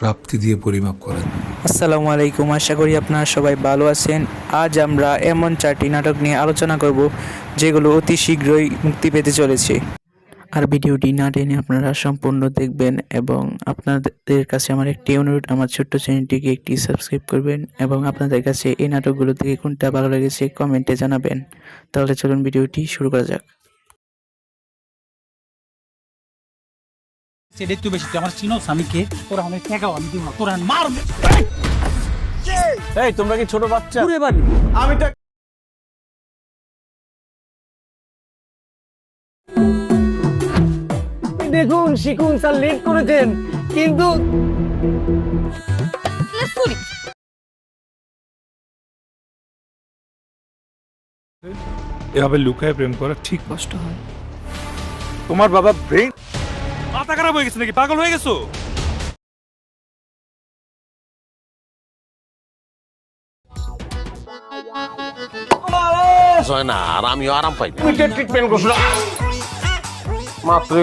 প্রাপ্তি দিয়ে পরিমাপ করেন। আসসালামু আলাইকুম, আশা করি আপনারা সবাই ভালো আছেন। আজ আমরা এমন 4টি নাটক নিয়ে আলোচনা করব যেগুলো অতি শীঘ্রই মুক্তি পেতে চলেছে। আর ভিডিওটি না টেনে আপনারা সম্পূর্ণ দেখবেন এবং আপনাদের কাছে আমার একটি অনুরোধ, আমার ছোট্ট চ্যানেলটিকে একটি সাবস্ক্রাইব করবেন এবং আপনাদের কাছে এই নাটকগুলো থেকে কোনটা ভালো লেগেছে কমেন্টে জানাবেন। তাহলে চলুন ভিডিওটি শুরু করা যাক। সেটা একটু বেশি, তুই আমার চিনোস আমি কে? তোরা অনেক টাকাও আমি দিব না, তোরা মার। এই তোমরা কি ছোট বাচ্চা? পুরে বাড়ি আমি দেখুন, শিখুন স্যার, লেট করেছেন কিন্তু এভাবে লুকায় প্রেম করা ঠিক কষ্ট হয়। তোমার বাবা ব্রেন মাথা খারাপ হয়ে গেছে নাকি? পাগল হয়ে গেছো? হয় না, আর আমিও আরাম পাই না। ট্রিটমেন্ট করছো মাত্র